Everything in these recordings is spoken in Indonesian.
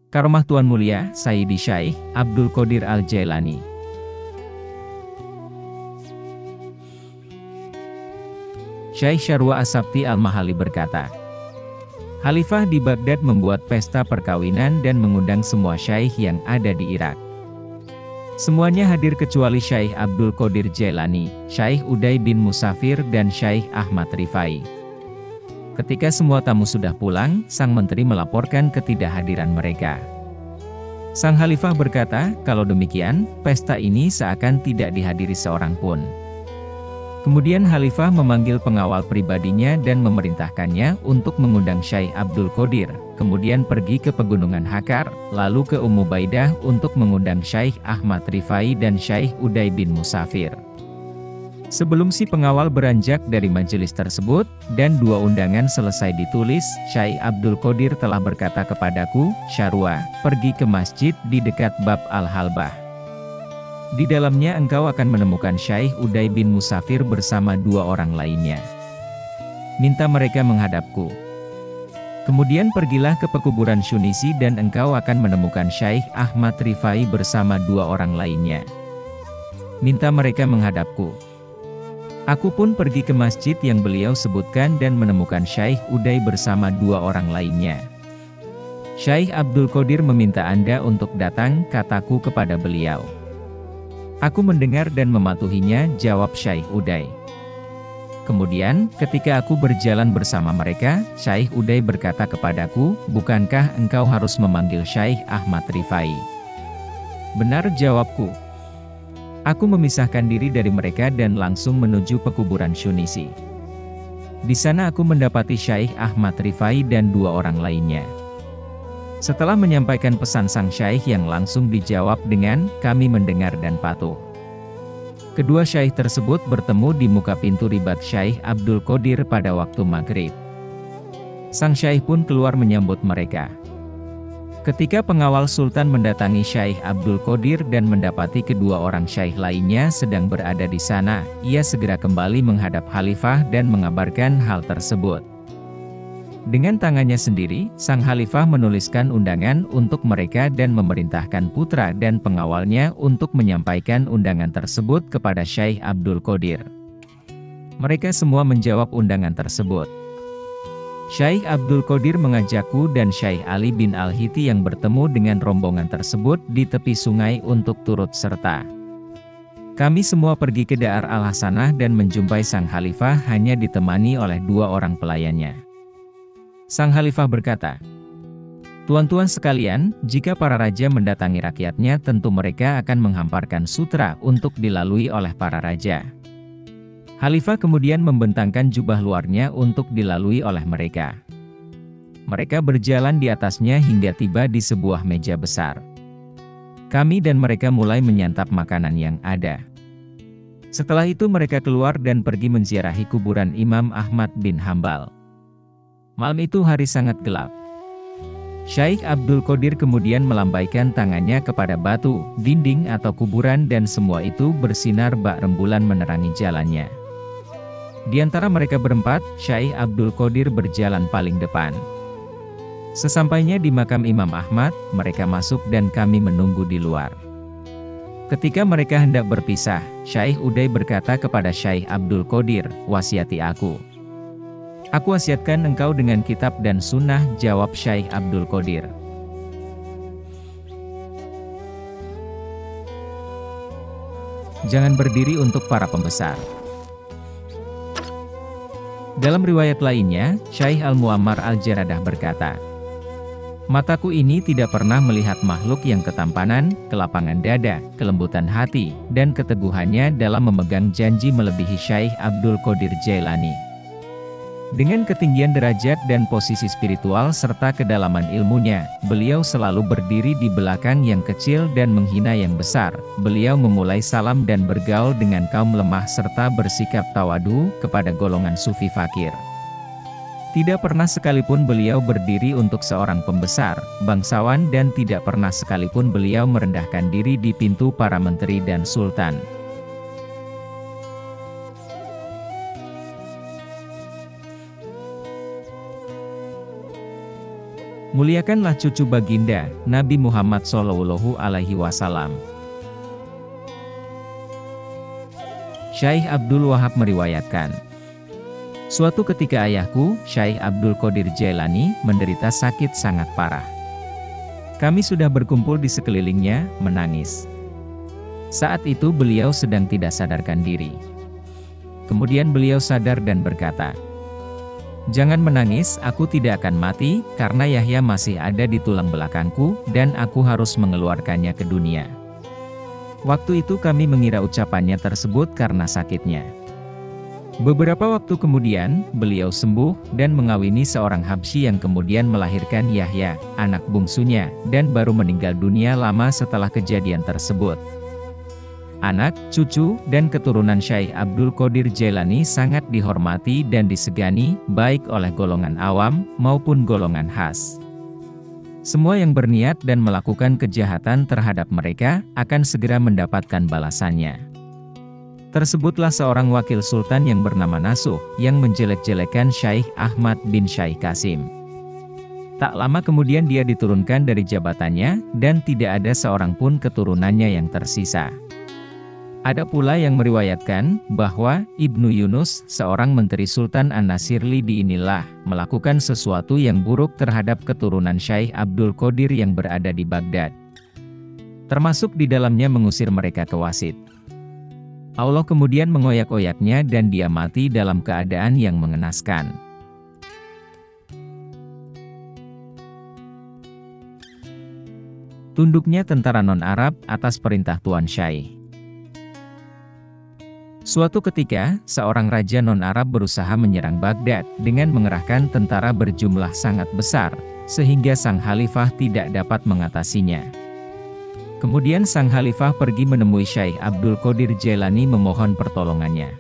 Karomah Tuan Mulia, Sayyidi Syekh Abdul Qadir Al-Jailani. Syekh Syarwa As-Sabti Al-Mahali berkata, Khalifah di Baghdad membuat pesta perkawinan dan mengundang semua syekh yang ada di Irak. Semuanya hadir kecuali Syekh Abdul Qadir Jailani, Syekh Uday bin Musafir dan Syekh Ahmad Rifai. Ketika semua tamu sudah pulang, sang menteri melaporkan ketidakhadiran mereka. Sang Khalifah berkata, kalau demikian, pesta ini seakan tidak dihadiri seorang pun. Kemudian Khalifah memanggil pengawal pribadinya dan memerintahkannya untuk mengundang Syekh Abdul Qadir, kemudian pergi ke Pegunungan Hakar, lalu ke Ubaidah untuk mengundang Syekh Ahmad Rifai dan Syekh Uday bin Musafir. Sebelum si pengawal beranjak dari majelis tersebut, dan dua undangan selesai ditulis, Syekh Abdul Qadir telah berkata kepadaku, Syarwa, pergi ke masjid di dekat Bab Al-Halbah. Di dalamnya engkau akan menemukan Syekh Uday bin Musafir bersama dua orang lainnya. Minta mereka menghadapku. Kemudian pergilah ke pekuburan Syunisi dan engkau akan menemukan Syekh Ahmad Rifai bersama dua orang lainnya. Minta mereka menghadapku. Aku pun pergi ke masjid yang beliau sebutkan dan menemukan Syekh Uday bersama dua orang lainnya. Syekh Abdul Qadir meminta Anda untuk datang, kataku kepada beliau. Aku mendengar dan mematuhinya, jawab Syekh Uday. Kemudian, ketika aku berjalan bersama mereka, Syekh Uday berkata kepadaku, bukankah engkau harus memanggil Syekh Ahmad Rifai? Benar, jawabku. Aku memisahkan diri dari mereka dan langsung menuju pekuburan Syunisi. Di sana aku mendapati Syekh Ahmad Rifai dan dua orang lainnya. Setelah menyampaikan pesan sang syekh yang langsung dijawab dengan, kami mendengar dan patuh. Kedua syekh tersebut bertemu di muka pintu ribat Syekh Abdul Qadir pada waktu maghrib. Sang syekh pun keluar menyambut mereka. Ketika pengawal sultan mendatangi Syekh Abdul Qadir dan mendapati kedua orang syekh lainnya sedang berada di sana, ia segera kembali menghadap Khalifah dan mengabarkan hal tersebut. Dengan tangannya sendiri, sang Khalifah menuliskan undangan untuk mereka dan memerintahkan putra dan pengawalnya untuk menyampaikan undangan tersebut kepada Syekh Abdul Qadir. Mereka semua menjawab undangan tersebut. Syekh Abdul Qadir mengajakku dan Syekh Ali bin Al-Hiti yang bertemu dengan rombongan tersebut di tepi sungai untuk turut serta. Kami semua pergi ke Dar Al-Hasanah dan menjumpai sang Khalifah hanya ditemani oleh dua orang pelayannya. Sang Khalifah berkata, Tuan-tuan sekalian, jika para raja mendatangi rakyatnya tentu mereka akan menghamparkan sutra untuk dilalui oleh para raja. Khalifah kemudian membentangkan jubah luarnya untuk dilalui oleh mereka. Mereka berjalan di atasnya hingga tiba di sebuah meja besar. Kami dan mereka mulai menyantap makanan yang ada. Setelah itu mereka keluar dan pergi menziarahi kuburan Imam Ahmad bin Hambal. Malam itu hari sangat gelap. Syekh Abdul Qadir kemudian melambaikan tangannya kepada batu, dinding atau kuburan dan semua itu bersinar bak rembulan menerangi jalannya. Di antara mereka berempat, Syekh Abdul Qadir berjalan paling depan. Sesampainya di makam Imam Ahmad, mereka masuk dan kami menunggu di luar. Ketika mereka hendak berpisah, Syekh Uday berkata kepada Syekh Abdul Qadir, wasiati aku. Aku wasiatkan engkau dengan kitab dan sunnah, jawab Syekh Abdul Qadir. Jangan berdiri untuk para pembesar. Dalam riwayat lainnya, Syekh Al-Muammar Al-Jaradah berkata, mataku ini tidak pernah melihat makhluk yang ketampanan, kelapangan dada, kelembutan hati, dan keteguhannya dalam memegang janji melebihi Syekh Abdul Qadir Jailani. Dengan ketinggian derajat dan posisi spiritual serta kedalaman ilmunya, beliau selalu berdiri di belakang yang kecil dan menghina yang besar. Beliau memulai salam dan bergaul dengan kaum lemah serta bersikap tawadu kepada golongan sufi fakir. Tidak pernah sekalipun beliau berdiri untuk seorang pembesar, bangsawan dan tidak pernah sekalipun beliau merendahkan diri di pintu para menteri dan sultan. Muliakanlah cucu baginda, Nabi Muhammad SAW. Syaikh Abdul Wahab meriwayatkan, suatu ketika ayahku, Syaikh Abdul Qadir Jailani, menderita sakit sangat parah. Kami sudah berkumpul di sekelilingnya, menangis. Saat itu beliau sedang tidak sadarkan diri. Kemudian beliau sadar dan berkata, "Jangan menangis, aku tidak akan mati, karena Yahya masih ada di tulang belakangku, dan aku harus mengeluarkannya ke dunia." Waktu itu kami mengira ucapannya tersebut karena sakitnya. Beberapa waktu kemudian, beliau sembuh, dan mengawini seorang Habsyi yang kemudian melahirkan Yahya, anak bungsunya, dan baru meninggal dunia lama setelah kejadian tersebut. Anak, cucu, dan keturunan Syaikh Abdul Qadir Jailani sangat dihormati dan disegani, baik oleh golongan awam, maupun golongan khas. Semua yang berniat dan melakukan kejahatan terhadap mereka, akan segera mendapatkan balasannya. Tersebutlah seorang wakil sultan yang bernama Nasuh, yang menjelek-jelekan Syaikh Ahmad bin Syaikh Kasim. Tak lama kemudian dia diturunkan dari jabatannya, dan tidak ada seorang pun keturunannya yang tersisa. Ada pula yang meriwayatkan, bahwa Ibnu Yunus, seorang menteri Sultan An-Nasirli di inilah, melakukan sesuatu yang buruk terhadap keturunan Syaikh Abdul Qadir yang berada di Baghdad. Termasuk di dalamnya mengusir mereka ke Wasit. Allah kemudian mengoyak-oyaknya dan dia mati dalam keadaan yang mengenaskan. Tunduknya tentara non-Arab atas perintah Tuan Syaikh. Suatu ketika, seorang raja non-Arab berusaha menyerang Baghdad dengan mengerahkan tentara berjumlah sangat besar, sehingga sang khalifah tidak dapat mengatasinya. Kemudian sang khalifah pergi menemui Syaikh Abdul Qadir Jailani memohon pertolongannya.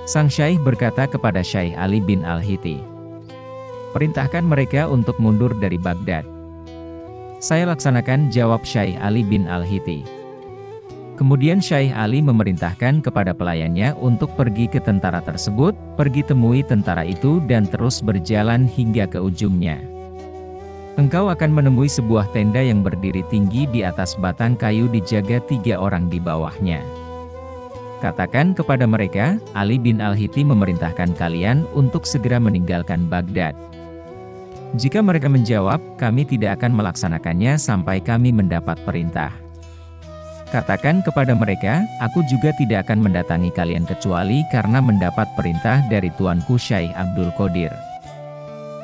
Sang syaikh berkata kepada Syaikh Ali bin Al-Hiti, "Perintahkan mereka untuk mundur dari Baghdad." "Saya laksanakan," jawab Syaikh Ali bin Al-Hiti. Kemudian Syaikh Ali memerintahkan kepada pelayannya untuk pergi ke tentara tersebut, pergi temui tentara itu dan terus berjalan hingga ke ujungnya. "Engkau akan menemui sebuah tenda yang berdiri tinggi di atas batang kayu dijaga 3 orang di bawahnya. Katakan kepada mereka, Ali bin Al-Hiti memerintahkan kalian untuk segera meninggalkan Baghdad. Jika mereka menjawab, kami tidak akan melaksanakannya sampai kami mendapat perintah. Katakan kepada mereka, aku juga tidak akan mendatangi kalian kecuali karena mendapat perintah dari tuanku Syaikh Abdul Qadir."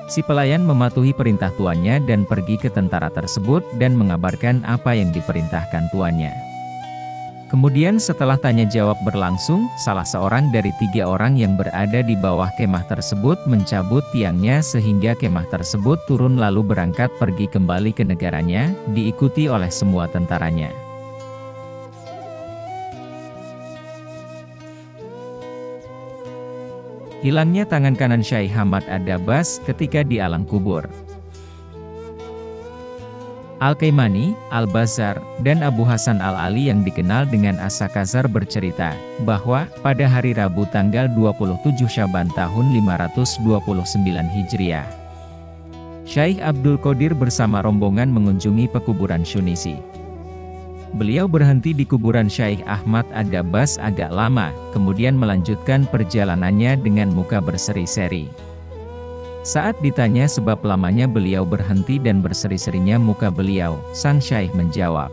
Si pelayan mematuhi perintah tuannya dan pergi ke tentara tersebut dan mengabarkan apa yang diperintahkan tuannya. Kemudian setelah tanya jawab berlangsung, salah seorang dari 3 orang yang berada di bawah kemah tersebut mencabut tiangnya sehingga kemah tersebut turun lalu berangkat pergi kembali ke negaranya, diikuti oleh semua tentaranya. Hilangnya tangan kanan Syaikh Hamad Ad-Dabbas ketika di alam kubur. Al-Kaimani, Al-Bazzar, dan Abu Hasan Al-Ali yang dikenal dengan As-Sakazar bercerita, bahwa pada hari Rabu tanggal 27 Syaban tahun 529 Hijriah, Syaikh Abdul Qadir bersama rombongan mengunjungi pekuburan Syunisi. Beliau berhenti di kuburan Syaikh Ahmad Ad-Dabbas agak lama, kemudian melanjutkan perjalanannya dengan muka berseri-seri. Saat ditanya sebab lamanya beliau berhenti dan berseri-serinya muka beliau, sang Syaikh menjawab,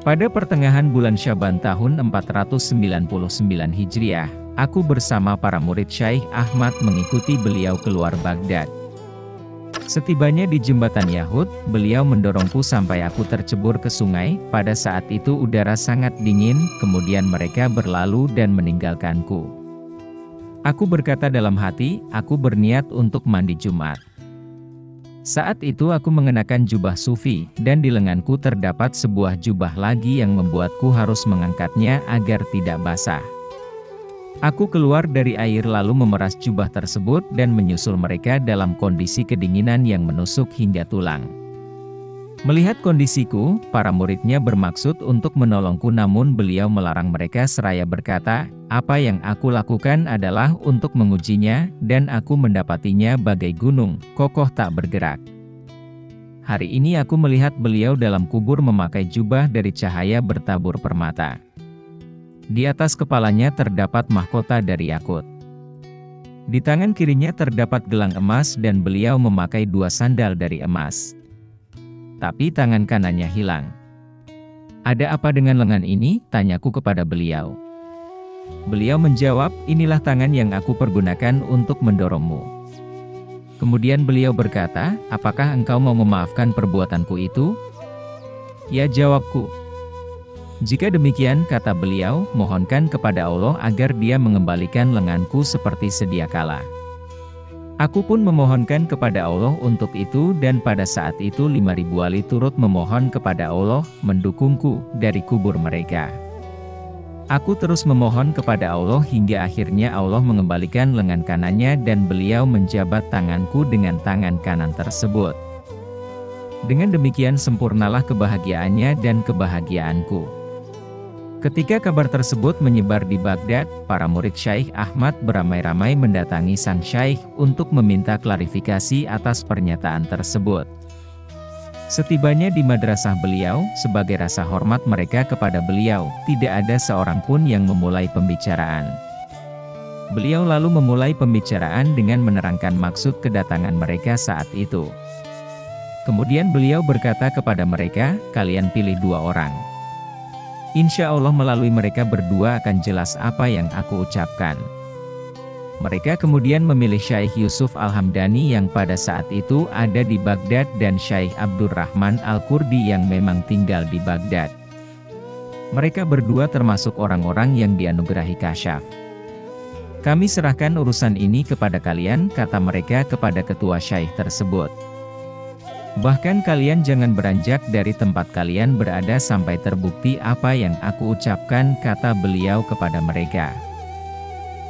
"Pada pertengahan bulan Syaban tahun 499 Hijriah, aku bersama para murid Syaikh Ahmad mengikuti beliau keluar Baghdad. Setibanya di jembatan Yahud, beliau mendorongku sampai aku tercebur ke sungai. Pada saat itu udara sangat dingin, kemudian mereka berlalu dan meninggalkanku. Aku berkata dalam hati, aku berniat untuk mandi Jumat. Saat itu aku mengenakan jubah sufi, dan di lenganku terdapat sebuah jubah lagi yang membuatku harus mengangkatnya agar tidak basah. Aku keluar dari air lalu memeras jubah tersebut dan menyusul mereka dalam kondisi kedinginan yang menusuk hingga tulang. Melihat kondisiku, para muridnya bermaksud untuk menolongku namun beliau melarang mereka seraya berkata, apa yang aku lakukan adalah untuk mengujinya, dan aku mendapatinya bagai gunung, kokoh tak bergerak. hari ini aku melihat beliau dalam kubur memakai jubah dari cahaya bertabur permata. Di atas kepalanya terdapat mahkota dari yakut. Di tangan kirinya terdapat gelang emas dan beliau memakai 2 sandal dari emas. Tapi tangan kanannya hilang. "Ada apa dengan lengan ini?" tanyaku kepada beliau. Beliau menjawab, "Inilah tangan yang aku pergunakan untuk mendorongmu." Kemudian beliau berkata, "Apakah engkau mau memaafkan perbuatanku itu?" "Ya," jawabku. "Jika demikian," kata beliau, "mohonkan kepada Allah agar Dia mengembalikan lenganku seperti sedia kala." Aku pun memohonkan kepada Allah untuk itu dan pada saat itu 5.000 wali turut memohon kepada Allah, mendukungku, dari kubur mereka. Aku terus memohon kepada Allah hingga akhirnya Allah mengembalikan lengan kanannya dan beliau menjabat tanganku dengan tangan kanan tersebut. Dengan demikian sempurnalah kebahagiaannya dan kebahagiaanku. Ketika kabar tersebut menyebar di Baghdad, para murid Syaikh Ahmad beramai-ramai mendatangi sang Syaikh untuk meminta klarifikasi atas pernyataan tersebut. Setibanya di madrasah beliau, sebagai rasa hormat mereka kepada beliau, tidak ada seorang pun yang memulai pembicaraan. Beliau lalu memulai pembicaraan dengan menerangkan maksud kedatangan mereka saat itu. Kemudian beliau berkata kepada mereka, "Kalian pilih 2 orang. Insya Allah melalui mereka berdua akan jelas apa yang aku ucapkan." Mereka kemudian memilih Syaikh Yusuf Al-Hamdani yang pada saat itu ada di Baghdad dan Syaikh Abdurrahman Al-Kurdi yang memang tinggal di Baghdad. Mereka berdua termasuk orang-orang yang dianugerahi kasyaf. "Kami serahkan urusan ini kepada kalian," kata mereka kepada ketua Syaikh tersebut. "Bahkan kalian jangan beranjak dari tempat kalian berada sampai terbukti apa yang aku ucapkan," kata beliau kepada mereka.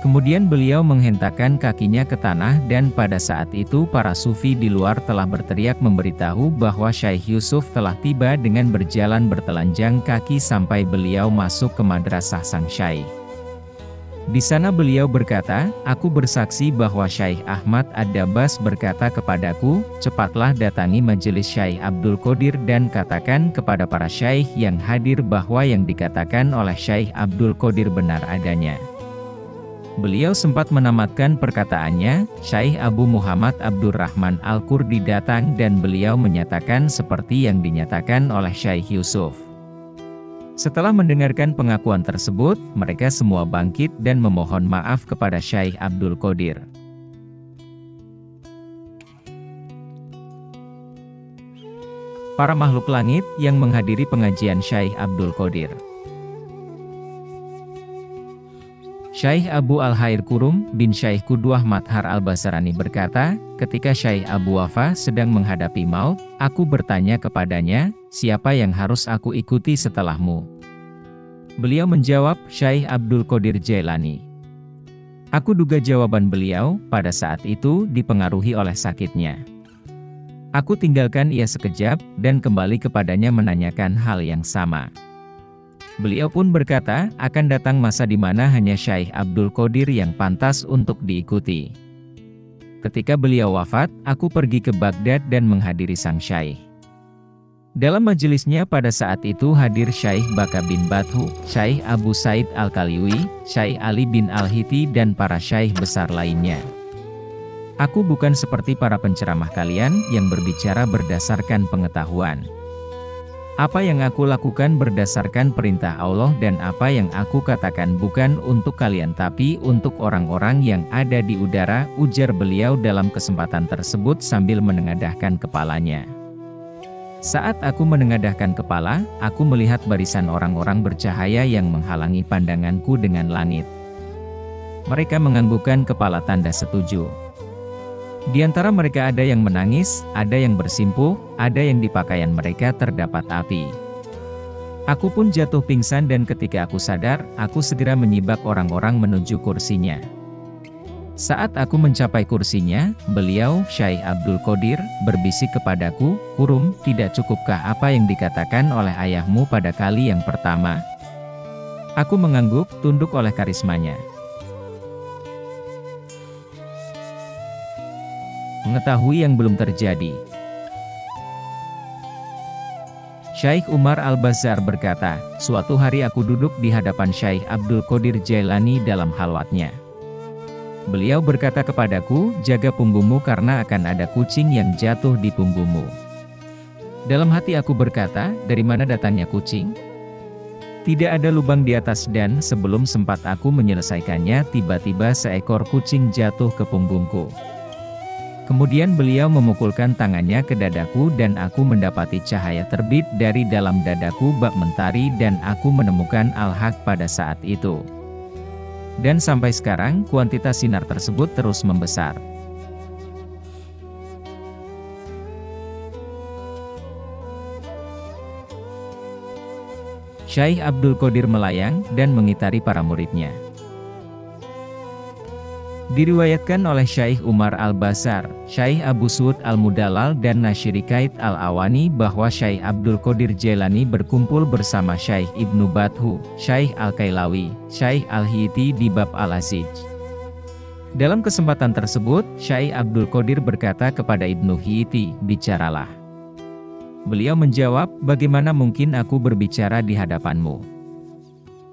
Kemudian beliau menghentakkan kakinya ke tanah dan pada saat itu para sufi di luar telah berteriak memberitahu bahwa Syaikh Yusuf telah tiba dengan berjalan bertelanjang kaki sampai beliau masuk ke madrasah sang Syaikh. Di sana beliau berkata, "Aku bersaksi bahwa Syaikh Ahmad Ad-Dabbas berkata kepadaku, cepatlah datangi majelis Syaikh Abdul Qadir dan katakan kepada para Syaikh yang hadir bahwa yang dikatakan oleh Syaikh Abdul Qadir benar adanya." Beliau sempat menamatkan perkataannya, Syaikh Abu Muhammad Abdurrahman Al-Kurdi datang dan beliau menyatakan seperti yang dinyatakan oleh Syaikh Yusuf. Setelah mendengarkan pengakuan tersebut, mereka semua bangkit dan memohon maaf kepada Syaikh Abdul Qadir. Para makhluk langit yang menghadiri pengajian Syaikh Abdul Qadir. Syaikh Abu Al-Hair Kurum bin Syaikh Qudwah Madhar Al-Basarani berkata, ketika Syaikh Abu Wafa sedang menghadapi maut, aku bertanya kepadanya, "Siapa yang harus aku ikuti setelahmu?" Beliau menjawab, "Syaikh Abdul Qadir Jailani." Aku duga jawaban beliau, pada saat itu, dipengaruhi oleh sakitnya. Aku tinggalkan ia sekejap, dan kembali kepadanya menanyakan hal yang sama. Beliau pun berkata, akan datang masa di mana hanya Syaikh Abdul Qadir yang pantas untuk diikuti. Ketika beliau wafat, aku pergi ke Baghdad dan menghadiri sang Syaikh. Dalam majelisnya pada saat itu hadir Syaikh Baka bin Bathu, Syaikh Abu Said Al-Kaliwi, Syaikh Ali bin Al-Hiti dan para Syaikh besar lainnya. Aku bukan seperti para penceramah kalian yang berbicara berdasarkan pengetahuan. Apa yang aku lakukan berdasarkan perintah Allah dan apa yang aku katakan bukan untuk kalian tapi untuk orang-orang yang ada di udara, ujar beliau dalam kesempatan tersebut sambil menengadahkan kepalanya. Saat aku menengadahkan kepala, aku melihat barisan orang-orang bercahaya yang menghalangi pandanganku dengan langit. Mereka menganggukkan kepala tanda setuju. Di antara mereka ada yang menangis, ada yang bersimpuh, ada yang di pakaian mereka terdapat api. Aku pun jatuh pingsan dan ketika aku sadar, aku segera menyibak orang-orang menuju kursinya. Saat aku mencapai kursinya, beliau, Syaikh Abdul Qadir, berbisik kepadaku, "Kurum, tidak cukupkah apa yang dikatakan oleh ayahmu pada kali yang pertama?" Aku mengangguk, tunduk oleh karismanya. Mengetahui yang belum terjadi. Syekh Umar Al-Bazzar berkata, suatu hari aku duduk di hadapan Syekh Abdul Qadir Jailani dalam halwatnya. Beliau berkata kepadaku, jaga punggungmu karena akan ada kucing yang jatuh di punggungmu. Dalam hati aku berkata, dari mana datangnya kucing? Tidak ada lubang di atas dan sebelum sempat aku menyelesaikannya tiba-tiba seekor kucing jatuh ke punggungku. Kemudian beliau memukulkan tangannya ke dadaku dan aku mendapati cahaya terbit dari dalam dadaku bak mentari dan aku menemukan al-haq pada saat itu. Dan sampai sekarang kuantitas sinar tersebut terus membesar. Syekh Abdul Qadir melayang dan mengitari para muridnya. Diriwayatkan oleh Syekh Umar Al-Bazzar, Syekh Abu Suud Al-Mudallal dan Nasyirikait Al-Awani bahwa Syekh Abdul Qadir Jailani berkumpul bersama Syekh Ibnu Bathu, Syekh Al-Kailawi, Syekh Al-Hiti di bab Al-Azij. Dalam kesempatan tersebut, Syekh Abdul Qadir berkata kepada Ibnu Hiti, bicaralah. Beliau menjawab, bagaimana mungkin aku berbicara di hadapanmu?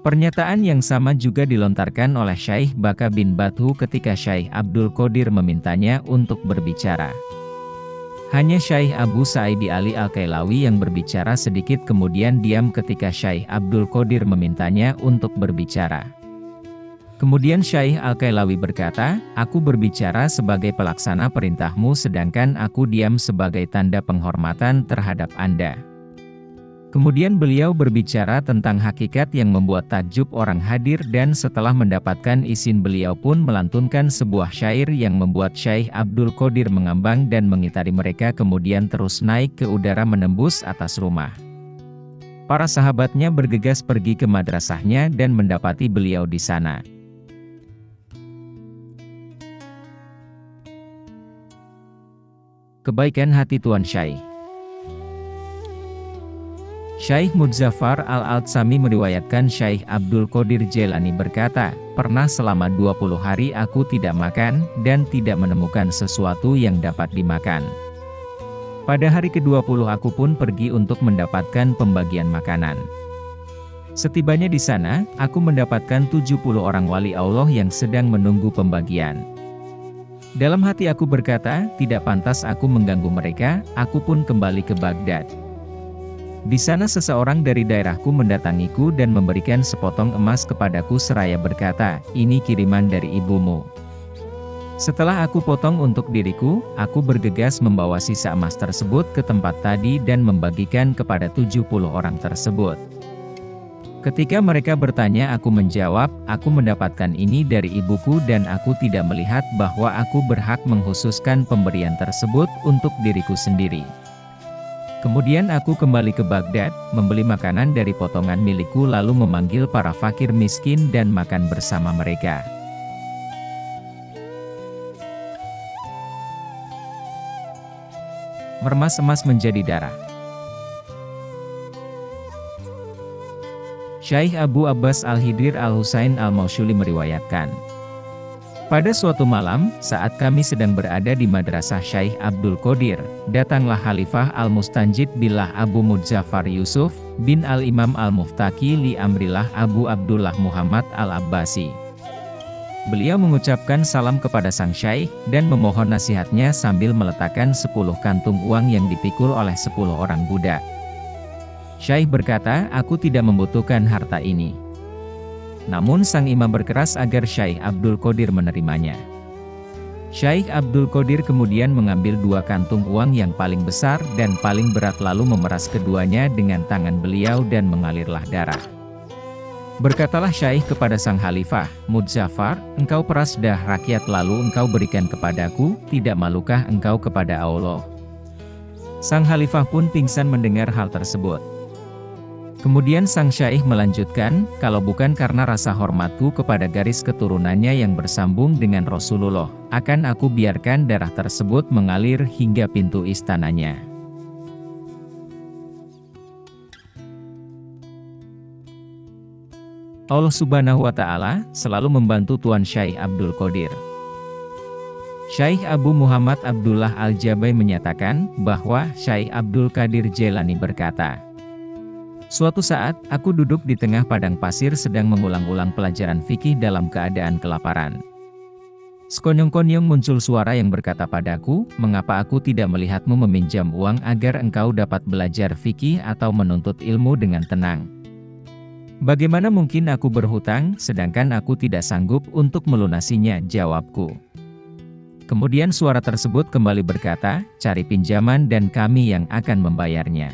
Pernyataan yang sama juga dilontarkan oleh Syekh Baka bin Bathu ketika Syekh Abdul Qadir memintanya untuk berbicara. Hanya Syekh Abu Sa'idi Ali Al-Kailawi yang berbicara sedikit kemudian diam ketika Syekh Abdul Qadir memintanya untuk berbicara. Kemudian Syekh Al-Kailawi berkata, aku berbicara sebagai pelaksana perintahmu sedangkan aku diam sebagai tanda penghormatan terhadap Anda. Kemudian beliau berbicara tentang hakikat yang membuat takjub orang hadir dan setelah mendapatkan izin beliau pun melantunkan sebuah syair yang membuat Syekh Abdul Qadir mengambang dan mengitari mereka kemudian terus naik ke udara menembus atas rumah. Para sahabatnya bergegas pergi ke madrasahnya dan mendapati beliau di sana. Kebaikan hati Tuan Syekh. Syekh Mudzafar Al-Altsami meriwayatkan Syekh Abdul Qadir Jailani berkata, pernah selama 20 hari aku tidak makan, dan tidak menemukan sesuatu yang dapat dimakan. Pada hari ke-20 aku pun pergi untuk mendapatkan pembagian makanan. Setibanya di sana, aku mendapatkan 70 orang wali Allah yang sedang menunggu pembagian. Dalam hati aku berkata, tidak pantas aku mengganggu mereka, aku pun kembali ke Baghdad. Di sana seseorang dari daerahku mendatangiku dan memberikan sepotong emas kepadaku seraya berkata, ini kiriman dari ibumu. Setelah aku potong untuk diriku, aku bergegas membawa sisa emas tersebut ke tempat tadi dan membagikan kepada 70 orang tersebut. Ketika mereka bertanya aku menjawab, aku mendapatkan ini dari ibuku dan aku tidak melihat bahwa aku berhak mengkhususkan pemberian tersebut untuk diriku sendiri. Kemudian aku kembali ke Baghdad, membeli makanan dari potongan milikku lalu memanggil para fakir miskin dan makan bersama mereka. Meremas emas menjadi darah. Syekh Abu Abbas Al-Hidrir Al-Husain Al-Mausyuli meriwayatkan, pada suatu malam, saat kami sedang berada di madrasah Syekh Abdul Qadir, datanglah Khalifah Al-Mustanjid billah Abu Mudzafar Yusuf, bin Al-Imam Al-Muftaki li Amrillah Abu Abdullah Muhammad Al-Abbasi. Beliau mengucapkan salam kepada sang Syekh, dan memohon nasihatnya sambil meletakkan 10 kantung uang yang dipikul oleh 10 orang budak. Syekh berkata, aku tidak membutuhkan harta ini. Namun sang imam berkeras agar Syekh Abdul Qadir menerimanya. Syekh Abdul Qadir kemudian mengambil 2 kantung uang yang paling besar dan paling berat lalu memeras keduanya dengan tangan beliau dan mengalirlah darah. Berkatalah Syekh kepada sang khalifah, Mudzafar, engkau peras darah rakyat lalu engkau berikan kepadaku, tidak malukah engkau kepada Allah? Sang khalifah pun pingsan mendengar hal tersebut. Kemudian sang Syekh melanjutkan, kalau bukan karena rasa hormatku kepada garis keturunannya yang bersambung dengan Rasulullah, akan aku biarkan darah tersebut mengalir hingga pintu istananya. Allah Subhanahu wa Ta'ala selalu membantu Tuan Syekh Abdul Qadir. Syekh Abu Muhammad Abdullah Al-Jabai menyatakan bahwa Syekh Abdul Qadir Jailani berkata, Suatu saat, aku duduk di tengah padang pasir sedang mengulang-ulang pelajaran fikih dalam keadaan kelaparan. Sekonyong-konyong muncul suara yang berkata padaku, "Mengapa aku tidak melihatmu meminjam uang agar engkau dapat belajar fikih atau menuntut ilmu dengan tenang? Bagaimana mungkin aku berhutang, sedangkan aku tidak sanggup untuk melunasinya?" jawabku. Kemudian suara tersebut kembali berkata, "Cari pinjaman dan kami yang akan membayarnya."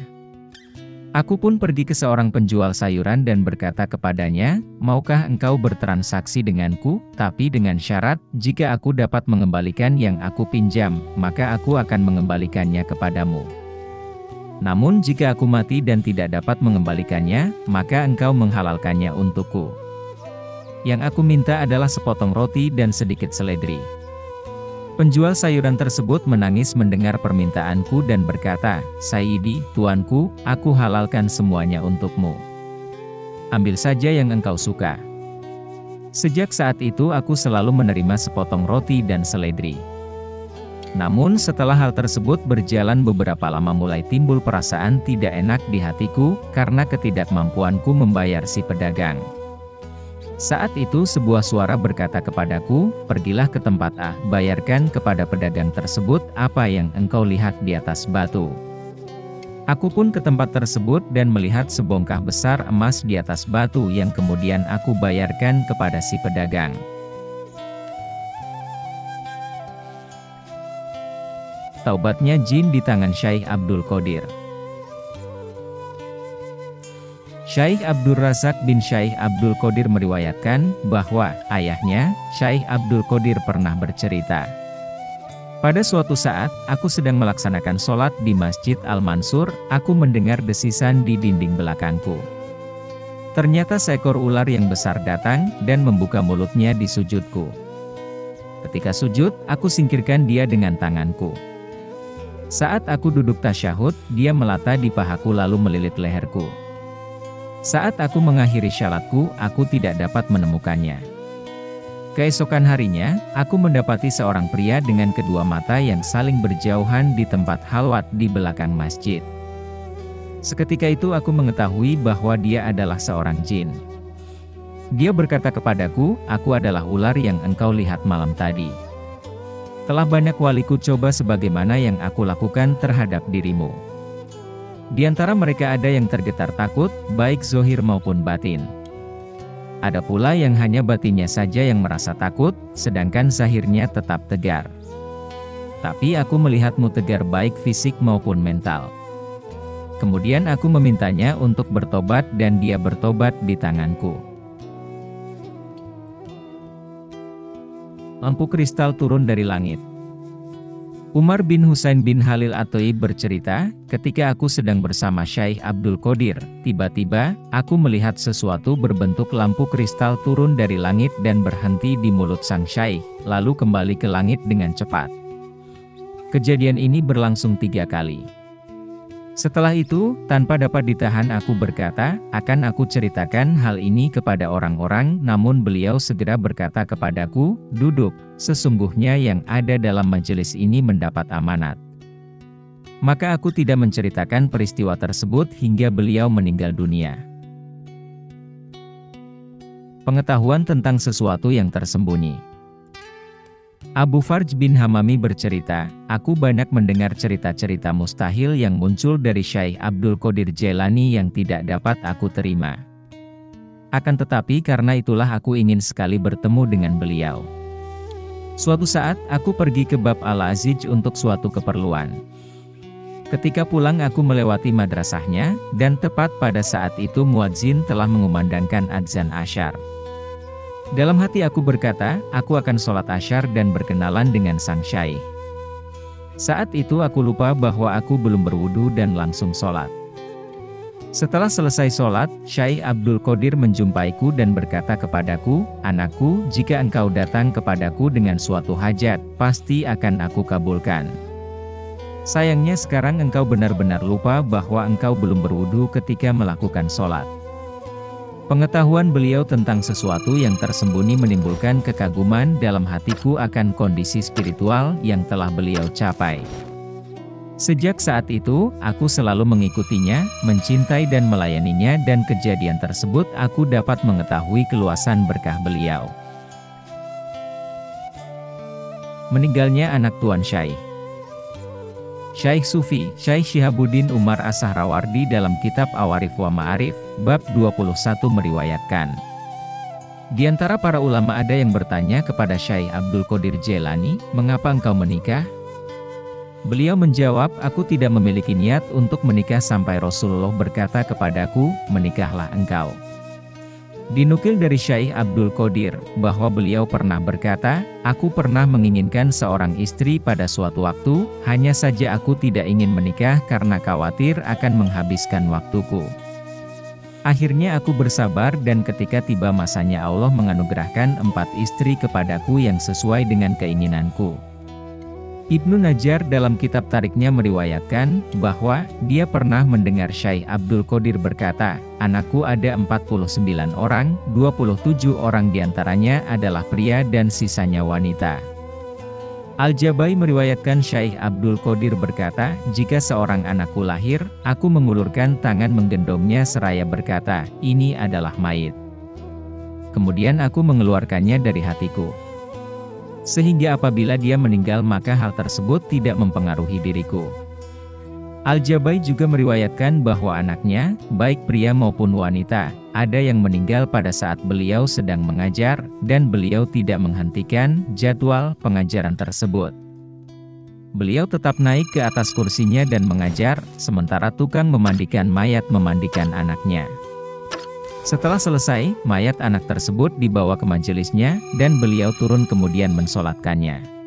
Aku pun pergi ke seorang penjual sayuran dan berkata kepadanya, "Maukah engkau bertransaksi denganku, tapi dengan syarat, jika aku dapat mengembalikan yang aku pinjam, maka aku akan mengembalikannya kepadamu. Namun jika aku mati dan tidak dapat mengembalikannya, maka engkau menghalalkannya untukku." Yang aku minta adalah sepotong roti dan sedikit seledri. Penjual sayuran tersebut menangis mendengar permintaanku dan berkata, "Sayyidi, tuanku, aku halalkan semuanya untukmu. Ambil saja yang engkau suka." Sejak saat itu aku selalu menerima sepotong roti dan seledri. Namun setelah hal tersebut berjalan beberapa lama mulai timbul perasaan tidak enak di hatiku, karena ketidakmampuanku membayar si pedagang. Saat itu sebuah suara berkata kepadaku, "Pergilah ke tempat A, bayarkan kepada pedagang tersebut apa yang engkau lihat di atas batu." Aku pun ke tempat tersebut dan melihat sebongkah besar emas di atas batu yang kemudian aku bayarkan kepada si pedagang. Taubatnya jin di tangan Syekh Abdul Qadir. Syekh Abdul Razak bin Syekh Abdul Qadir meriwayatkan bahwa ayahnya, Syekh Abdul Qadir pernah bercerita, "Pada suatu saat, aku sedang melaksanakan sholat di Masjid Al-Mansur, aku mendengar desisan di dinding belakangku. Ternyata seekor ular yang besar datang dan membuka mulutnya di sujudku. Ketika sujud, aku singkirkan dia dengan tanganku. Saat aku duduk tasyahud, dia melata di pahaku lalu melilit leherku. Saat aku mengakhiri syalatku, aku tidak dapat menemukannya. Keesokan harinya, aku mendapati seorang pria dengan kedua mata yang saling berjauhan di tempat halwat di belakang masjid. Seketika itu aku mengetahui bahwa dia adalah seorang jin. Dia berkata kepadaku, 'Aku adalah ular yang engkau lihat malam tadi. Telah banyak waliku coba sebagaimana yang aku lakukan terhadap dirimu. Di antara mereka ada yang tergetar takut, baik zahir maupun batin. Ada pula yang hanya batinnya saja yang merasa takut, sedangkan zahirnya tetap tegar. Tapi aku melihatmu tegar baik fisik maupun mental.' Kemudian aku memintanya untuk bertobat dan dia bertobat di tanganku." Lampu kristal turun dari langit. Umar bin Husain bin Halil At-Thayyib bercerita, "Ketika aku sedang bersama Syekh Abdul Qadir, tiba-tiba, aku melihat sesuatu berbentuk lampu kristal turun dari langit dan berhenti di mulut sang Syekh, lalu kembali ke langit dengan cepat. Kejadian ini berlangsung 3 kali. Setelah itu, tanpa dapat ditahan aku berkata, akan aku ceritakan hal ini kepada orang-orang, namun beliau segera berkata kepadaku, 'Duduk, sesungguhnya yang ada dalam majelis ini mendapat amanat.' Maka aku tidak menceritakan peristiwa tersebut hingga beliau meninggal dunia." Pengetahuan tentang sesuatu yang tersembunyi. Abu Farj bin Hamami bercerita, "Aku banyak mendengar cerita-cerita mustahil yang muncul dari Syekh Abdul Qadir Jailani yang tidak dapat aku terima. Akan tetapi karena itulah aku ingin sekali bertemu dengan beliau. Suatu saat, aku pergi ke Bab Al-Azij untuk suatu keperluan. Ketika pulang aku melewati madrasahnya, dan tepat pada saat itu muadzin telah mengumandangkan adzan asyar. Dalam hati aku berkata, aku akan sholat asyar dan berkenalan dengan sang syekh. Saat itu aku lupa bahwa aku belum berwudu dan langsung sholat. Setelah selesai sholat, Syekh Abdul Qadir menjumpaiku dan berkata kepadaku, "Anakku, jika engkau datang kepadaku dengan suatu hajat, pasti akan aku kabulkan. Sayangnya sekarang engkau benar-benar lupa bahwa engkau belum berwudu ketika melakukan sholat." Pengetahuan beliau tentang sesuatu yang tersembunyi menimbulkan kekaguman dalam hatiku akan kondisi spiritual yang telah beliau capai. Sejak saat itu, aku selalu mengikutinya, mencintai dan melayaninya, dan kejadian tersebut aku dapat mengetahui keluasan berkah beliau. Meninggalnya anak Tuan Syekh. Syekh Sufi, Syekh Syihabuddin Umar As-Sahrawardi dalam kitab Awarif wa Ma'arif, bab 21 meriwayatkan. Di antara para ulama ada yang bertanya kepada Syekh Abdul Qadir Jailani, mengapa engkau menikah? Beliau menjawab, aku tidak memiliki niat untuk menikah sampai Rasulullah berkata kepadaku, menikahlah engkau. Dinukil dari Syekh Abdul Qadir, bahwa beliau pernah berkata, aku pernah menginginkan seorang istri pada suatu waktu, hanya saja aku tidak ingin menikah karena khawatir akan menghabiskan waktuku. Akhirnya aku bersabar dan ketika tiba masanya Allah menganugerahkan 4 istri kepadaku yang sesuai dengan keinginanku. Ibnu Najjar dalam kitab tariknya meriwayatkan, bahwa dia pernah mendengar Syekh Abdul Qadir berkata, anakku ada 49 orang, 27 orang diantaranya adalah pria dan sisanya wanita. Al-Jabai meriwayatkan Syekh Abdul Qadir berkata, jika seorang anakku lahir, aku mengulurkan tangan menggendongnya seraya berkata, ini adalah mayit. Kemudian aku mengeluarkannya dari hatiku. Sehingga apabila dia meninggal maka hal tersebut tidak mempengaruhi diriku. Al-Jabai juga meriwayatkan bahwa anaknya, baik pria maupun wanita, ada yang meninggal pada saat beliau sedang mengajar, dan beliau tidak menghentikan jadwal pengajaran tersebut. Beliau tetap naik ke atas kursinya dan mengajar, sementara tukang memandikan mayat memandikan anaknya. Setelah selesai, mayat anak tersebut dibawa ke majelisnya, dan beliau turun kemudian mensolatkannya.